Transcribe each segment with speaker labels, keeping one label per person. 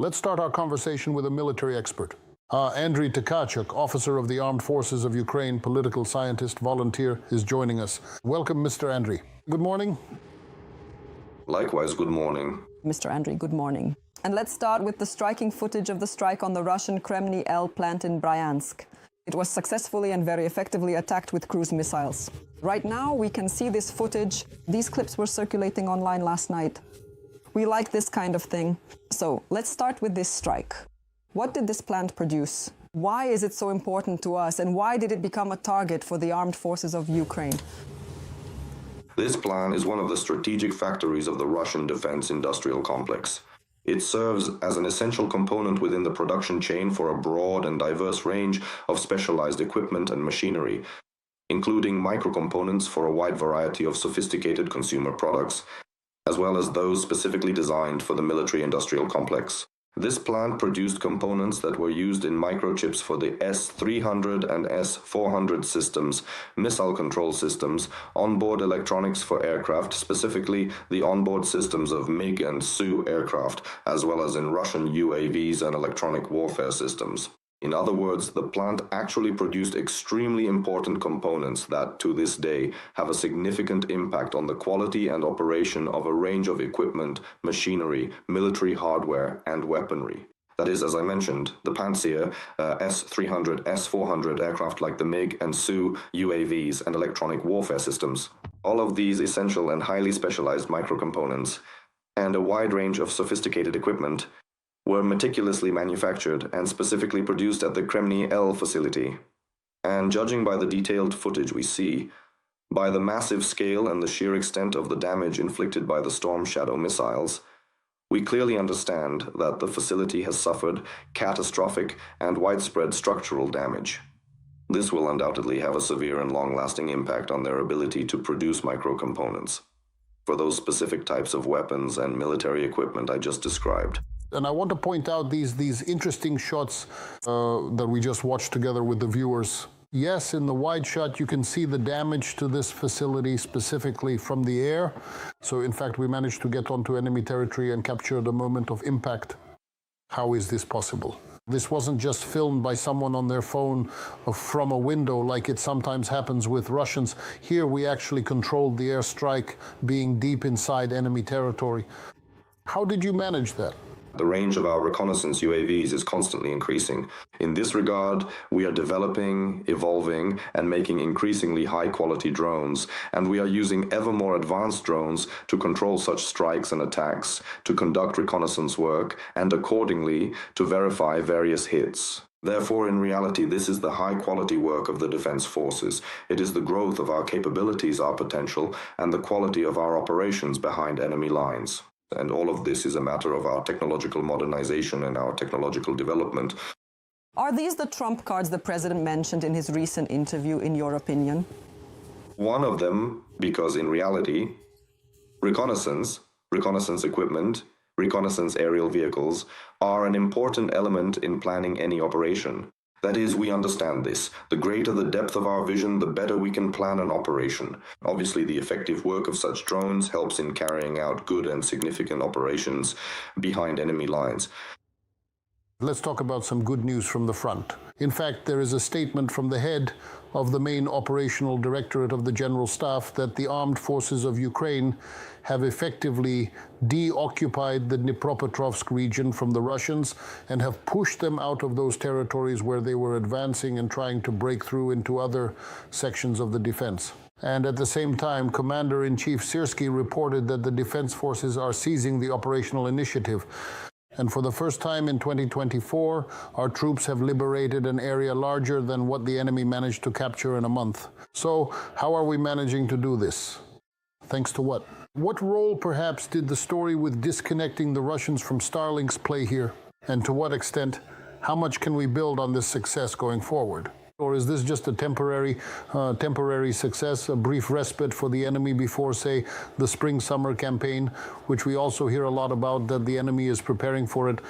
Speaker 1: Let's start our conversation with a military expert. Andriy Tkachuk, officer of the Armed Forces of Ukraine, political scientist, volunteer, is joining us. Welcome, Mr. Andriy. Good morning.
Speaker 2: Likewise, good morning.
Speaker 3: Mr. Andriy, good morning. And let's start with the striking footage of the strike on the Russian Kremniy L plant in Bryansk. It was successfully and very effectively attacked with cruise missiles. Right now, we can see this footage. These clips were circulating online last night. We like this kind of thing. So let's start with this strike. What did this plant produce? Why is it so important to us? And why did it become a target for the armed forces of Ukraine?
Speaker 2: This plant is one of the strategic factories of the Russian defense industrial complex. It serves as an essential component within the production chain for a broad and diverse range of specialized equipment and machinery, including microcomponents for a wide variety of sophisticated consumer products, as well as those specifically designed for the military industrial complex. This plant produced components that were used in microchips for the S-300 and S-400 systems, missile control systems, onboard electronics for aircraft, specifically the onboard systems of MiG and Su aircraft, as well as in Russian UAVs and electronic warfare systems. In other words, the plant actually produced extremely important components that, to this day, have a significant impact on the quality and operation of a range of equipment, machinery, military hardware, and weaponry. That is, as I mentioned, the Pantsir, S-300, S-400 aircraft like the MiG and Su UAVs and electronic warfare systems. All of these essential and highly specialized microcomponents, and a wide range of sophisticated equipment, were meticulously manufactured and specifically produced at the Kremniy L facility. And judging by the detailed footage we see, by the massive scale and the sheer extent of the damage inflicted by the Storm Shadow missiles, we clearly understand that the facility has suffered catastrophic and widespread structural damage. This will undoubtedly have a severe and long-lasting impact on their ability to produce microcomponents for those specific types of weapons and military equipment I just described.
Speaker 1: And I want to point out these interesting shots that we just watched together with the viewers. Yes, in the wide shot, you can see the damage to this facility specifically from the air. So in fact, we managed to get onto enemy territory and capture the moment of impact. How is this possible? This wasn't just filmed by someone on their phone from a window like it sometimes happens with Russians. Here we actually controlled the airstrike being deep inside enemy territory. How did you manage that?
Speaker 2: The range of our reconnaissance UAVs is constantly increasing. In this regard, we are developing, evolving, and making increasingly high-quality drones, and we are using ever more advanced drones to control such strikes and attacks, to conduct reconnaissance work, and accordingly, to verify various hits. Therefore, in reality, this is the high-quality work of the defense forces. It is the growth of our capabilities, our potential, and the quality of our operations behind enemy lines. And all of this is a matter of our technological modernization and our technological development.
Speaker 3: Are these the trump cards the president mentioned in his recent interview, in your opinion?
Speaker 2: One of them, because in reality, reconnaissance equipment, reconnaissance aerial vehicles are an important element in planning any operation. That is, we understand this. The greater the depth of our vision, the better we can plan an operation. Obviously, the effective work of such drones helps in carrying out good and significant operations behind enemy lines.
Speaker 1: Let's talk about some good news from the front. In fact, there is a statement from the head of the main operational directorate of the General Staff that the armed forces of Ukraine have effectively deoccupied the Dnipropetrovsk region from the Russians and have pushed them out of those territories where they were advancing and trying to break through into other sections of the defense. And at the same time, Commander-in-Chief Syrskyi reported that the defense forces are seizing the operational initiative. And for the first time in 2024, our troops have liberated an area larger than what the enemy managed to capture in a month. So how are we managing to do this? Thanks to what? What role, perhaps, did the story with disconnecting the Russians from Starlinks play here? And to what extent, how much can we build on this success going forward? Or is this just a temporary success, a brief respite for the enemy before, say, the spring-summer campaign, which we also hear a lot about, that the enemy is preparing for it?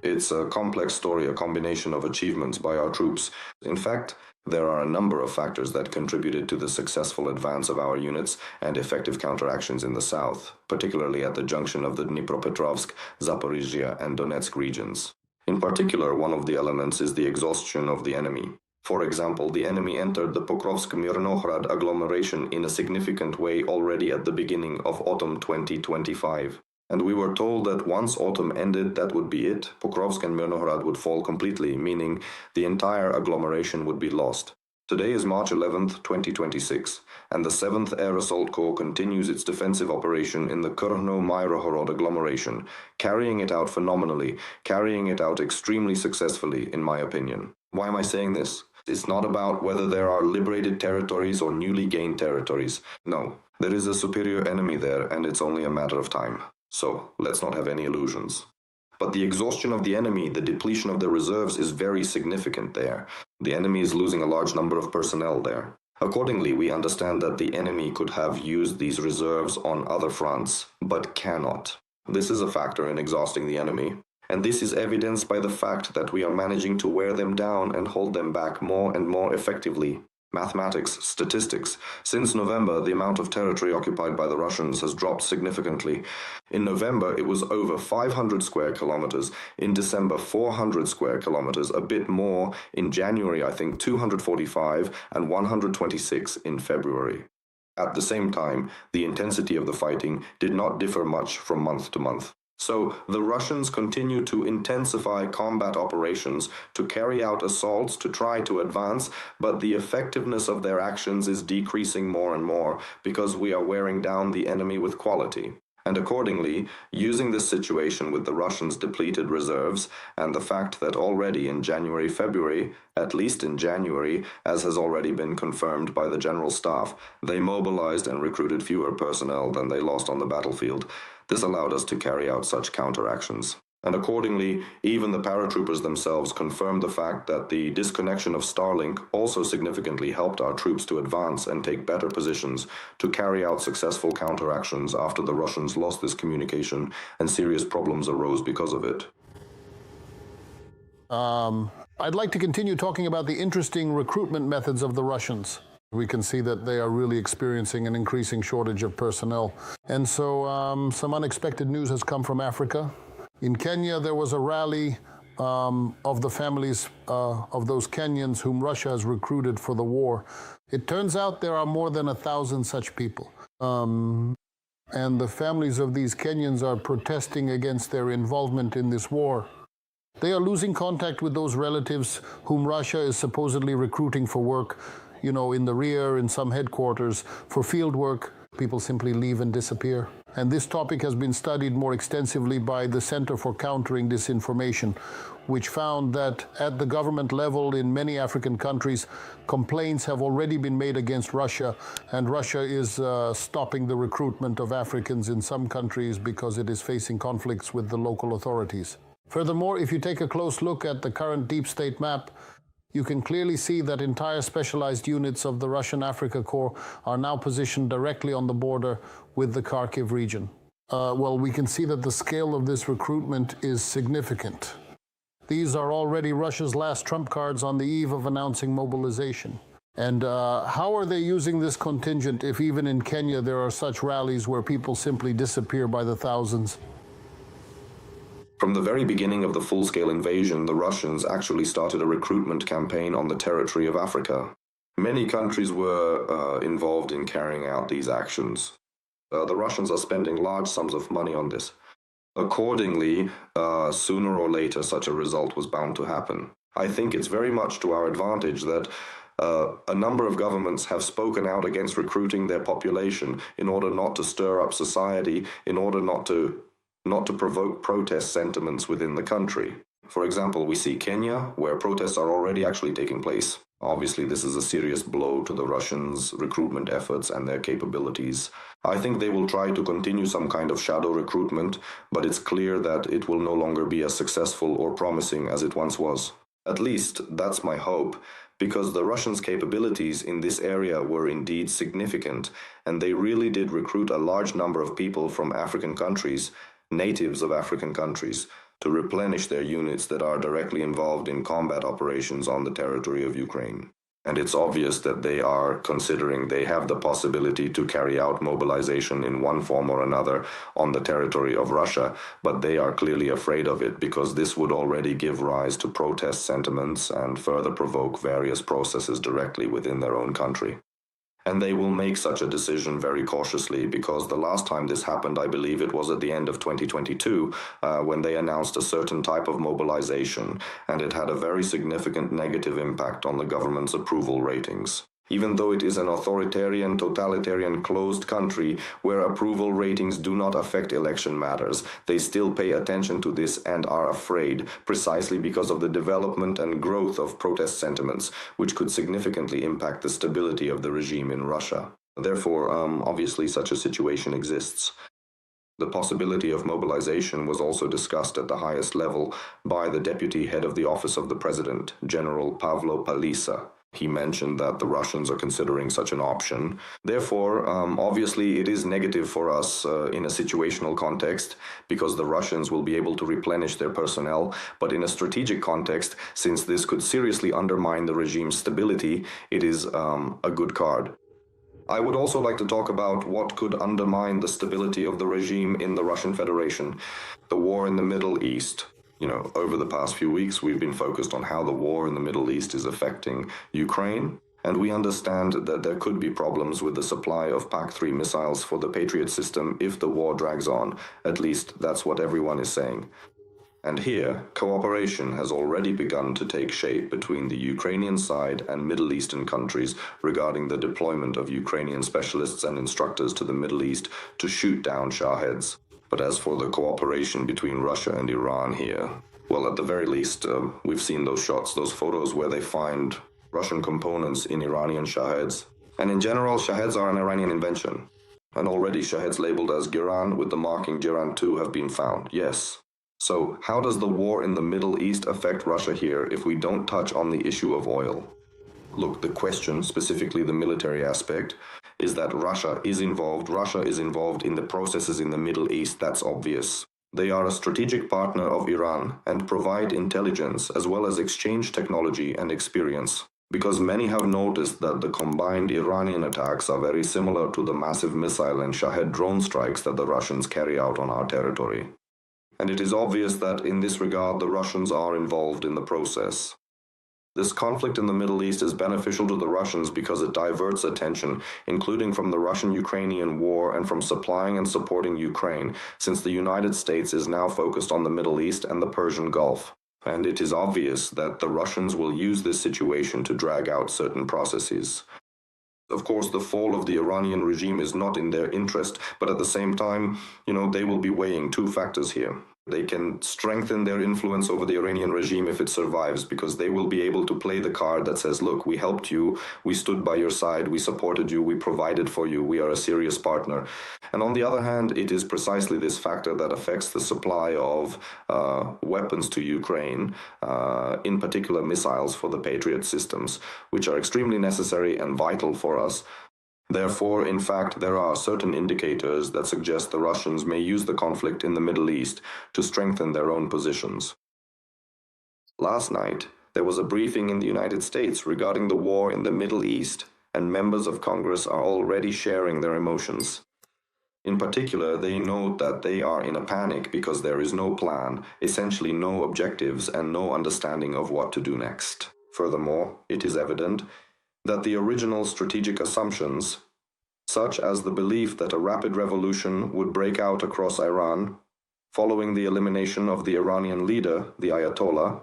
Speaker 2: It's a complex story, a combination of achievements by our troops. In fact, There are a number of factors that contributed to the successful advance of our units and effective counteractions in the south, particularly at the junction of the Dnipropetrovsk, Zaporizhia, and Donetsk regions. In particular, one of the elements is the exhaustion of the enemy. For example, the enemy entered the Pokrovsk-Mirnohrad agglomeration in a significant way already at the beginning of autumn 2025. And we were told that once autumn ended, that would be it. Pokrovsk and Mirnohrad would fall completely, meaning the entire agglomeration would be lost. Today is March 11th, 2026, and the 7th Air Assault Corps continues its defensive operation in the Kremniy agglomeration, carrying it out phenomenally, carrying it out extremely successfully, in my opinion. Why am I saying this? It's not about whether there are liberated territories or newly gained territories. No, there is a superior enemy there, and it's only a matter of time. So, let's not have any illusions. But the exhaustion of the enemy, the depletion of the reserves is very significant there. The enemy is losing a large number of personnel there. Accordingly, we understand that the enemy could have used these reserves on other fronts, but cannot. This is a factor in exhausting the enemy. And this is evidenced by the fact that we are managing to wear them down and hold them back more and more effectively. Mathematics, statistics. Since November, the amount of territory occupied by the Russians has dropped significantly. In November, it was over 500 square kilometers. In December, 400 square kilometers, a bit more. In January, I think 245 and 126 in February. At the same time, the intensity of the fighting did not differ much from month to month. So, the Russians continue to intensify combat operations, to carry out assaults, to try to advance, but the effectiveness of their actions is decreasing more and more because we are wearing down the enemy with quality. And accordingly, using this situation with the Russians' depleted reserves and the fact that already in January-February, at least in January, as has already been confirmed by the General Staff, they mobilized and recruited fewer personnel than they lost on the battlefield. This allowed us to carry out such counteractions. And accordingly, even the paratroopers themselves confirmed the fact that the disconnection of Starlink also significantly helped our troops to advance and take better positions to carry out successful counteractions after the Russians lost this communication and serious problems arose because of it.
Speaker 1: I'd like to continue talking about the interesting recruitment methods of the Russians. We can see that they are really experiencing an increasing shortage of personnel. And so some unexpected news has come from Africa. In Kenya, there was a rally of the families of those Kenyans whom Russia has recruited for the war. It turns out there are more than 1,000 such people. And the families of these Kenyans are protesting against their involvement in this war. They are losing contact with those relatives whom Russia is supposedly recruiting for work, you know, in the rear, in some headquarters, for field work. People simply leave and disappear. And this topic has been studied more extensively by the Center for Countering Disinformation, which found that at the government level in many African countries, complaints have already been made against Russia, and Russia is stopping the recruitment of Africans in some countries because it is facing conflicts with the local authorities. Furthermore, if you take a close look at the current deep state map, you can clearly see that entire specialized units of the Russian Africa Corps are now positioned directly on the border with the Kharkiv region. Well, we can see that the scale of this recruitment is significant. These are already Russia's last trump cards on the eve of announcing mobilization. And how are they using this contingent if even in Kenya there are such rallies where people simply disappear by the thousands?
Speaker 2: From the very beginning of the full-scale invasion, the Russians actually started a recruitment campaign on the territory of Africa. Many countries were involved in carrying out these actions. The Russians are spending large sums of money on this. Accordingly, sooner or later, such a result was bound to happen. I think it's very much to our advantage that a number of governments have spoken out against recruiting their population in order not to stir up society, in order not to provoke protest sentiments within the country. For example, we see Kenya, where protests are already actually taking place. Obviously, this is a serious blow to the Russians' recruitment efforts and their capabilities. I think they will try to continue some kind of shadow recruitment, but it's clear that it will no longer be as successful or promising as it once was. At least, that's my hope, because the Russians' capabilities in this area were indeed significant, and they really did recruit a large number of people from African countries, natives of African countries, to replenish their units that are directly involved in combat operations on the territory of Ukraine. And it's obvious that they are considering they have the possibility to carry out mobilization in one form or another on the territory of Russia, but they are clearly afraid of it because this would already give rise to protest sentiments and further provoke various processes directly within their own country. And they will make such a decision very cautiously because the last time this happened, I believe it was at the end of 2022, when they announced a certain type of mobilization, and it had a very significant negative impact on the government's approval ratings. Even though it is an authoritarian, totalitarian, closed country where approval ratings do not affect election matters, they still pay attention to this and are afraid, precisely because of the development and growth of protest sentiments, which could significantly impact the stability of the regime in Russia. Therefore, obviously such a situation exists. The possibility of mobilization was also discussed at the highest level by the deputy head of the office of the president, General Pavlo Palisa. He mentioned that the Russians are considering such an option. Therefore, obviously, it is negative for us in a situational context because the Russians will be able to replenish their personnel. But in a strategic context, since this could seriously undermine the regime's stability, it is a good card. I would also like to talk about what could undermine the stability of the regime in the Russian Federation, the war in the Middle East. Over the past few weeks, we've been focused on how the war in the Middle East is affecting Ukraine, and we understand that there could be problems with the supply of PAC-3 missiles for the Patriot system if the war drags on. At least that's what everyone is saying. And here, cooperation has already begun to take shape between the Ukrainian side and Middle Eastern countries regarding the deployment of Ukrainian specialists and instructors to the Middle East to shoot down Shaheds. But as for the cooperation between Russia and Iran here, well, at the very least, we've seen those shots, those photos where they find Russian components in Iranian Shaheds. And in general, Shaheds are an Iranian invention. And already Shaheds labeled as Giran with the marking Giran 2 have been found, yes. So how does the war in the Middle East affect Russia here if we don't touch on the issue of oil? Look, the question, specifically the military aspect, is that Russia is involved in the processes in the Middle East, that's obvious. They are a strategic partner of Iran and provide intelligence as well as exchange technology and experience. Because many have noticed that the combined Iranian attacks are very similar to the massive missile and Shahed drone strikes that the Russians carry out on our territory. And it is obvious that in this regard the Russians are involved in the process. This conflict in the Middle East is beneficial to the Russians because it diverts attention, including from the Russian-Ukrainian war and from supplying and supporting Ukraine, since the United States is now focused on the Middle East and the Persian Gulf. And it is obvious that the Russians will use this situation to drag out certain processes. Of course, the fall of the Iranian regime is not in their interest, but at the same time, they will be weighing two factors here. They can strengthen their influence over the Iranian regime if it survives, because they will be able to play the card that says, look, we helped you, we stood by your side, we supported you, we provided for you, we are a serious partner. And on the other hand, it is precisely this factor that affects the supply of weapons to Ukraine, in particular missiles for the Patriot systems, which are extremely necessary and vital for us. Therefore, in fact, there are certain indicators that suggest the Russians may use the conflict in the Middle East to strengthen their own positions. Last night, there was a briefing in the United States regarding the war in the Middle East, and members of Congress are already sharing their emotions. In particular, they note that they are in a panic because there is no plan, essentially no objectives, and no understanding of what to do next. Furthermore, it is evident that the original strategic assumptions, such as the belief that a rapid revolution would break out across Iran, following the elimination of the Iranian leader, the Ayatollah,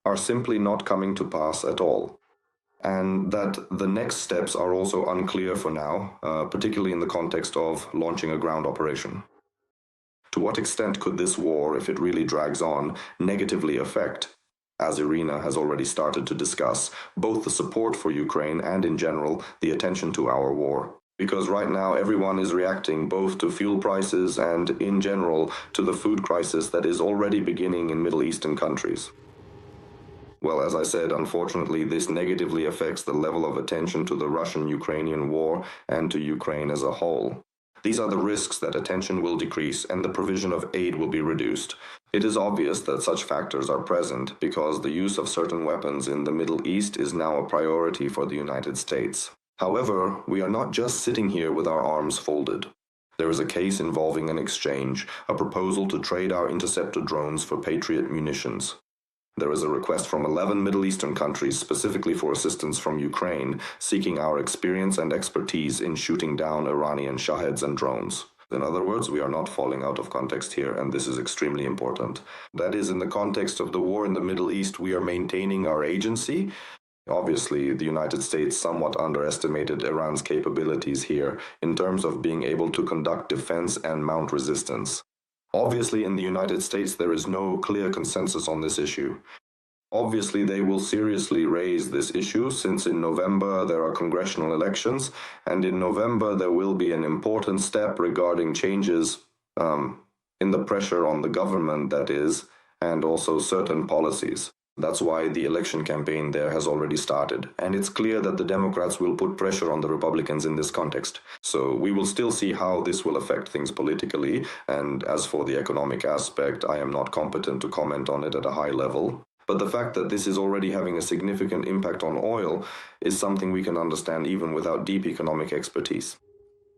Speaker 2: are simply not coming to pass at all. And that the next steps are also unclear for now, particularly in the context of launching a ground operation. To what extent could this war, if it really drags on, negatively affect, as Irina has already started to discuss, both the support for Ukraine and, in general, the attention to our war? Because right now everyone is reacting both to fuel prices and, in general, to the food crisis that is already beginning in Middle Eastern countries. Well, as I said, unfortunately, this negatively affects the level of attention to the Russian-Ukrainian war and to Ukraine as a whole. These are the risks that attention will decrease and the provision of aid will be reduced. It is obvious that such factors are present because the use of certain weapons in the Middle East is now a priority for the United States. However, we are not just sitting here with our arms folded. There is a case involving an exchange, a proposal to trade our interceptor drones for Patriot munitions. There is a request from 11 Middle Eastern countries specifically for assistance from Ukraine, seeking our experience and expertise in shooting down Iranian Shaheds and drones. In other words, we are not falling out of context here, and this is extremely important. That is, in the context of the war in the Middle East, we are maintaining our agency. Obviously, the United States somewhat underestimated Iran's capabilities here in terms of being able to conduct defense and mount resistance. Obviously, in the United States, there is no clear consensus on this issue. Obviously, they will seriously raise this issue since in November there are congressional elections, and in November there will be an important step regarding changes in the pressure on the government, that is, and also certain policies. That's why the election campaign there has already started, and it's clear that the Democrats will put pressure on the Republicans in this context. So we will still see how this will affect things politically, and as for the economic aspect, I am not competent to comment on it at a high level. But the fact that this is already having a significant impact on oil is something we can understand even without deep economic expertise.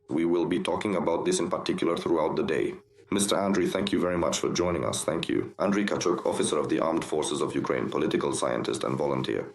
Speaker 2: We will be talking about this in particular throughout the day. Mr. Andriy, thank you very much for joining us. Thank you. Andriy Tkachuk, officer of the Armed Forces of Ukraine, political scientist and volunteer.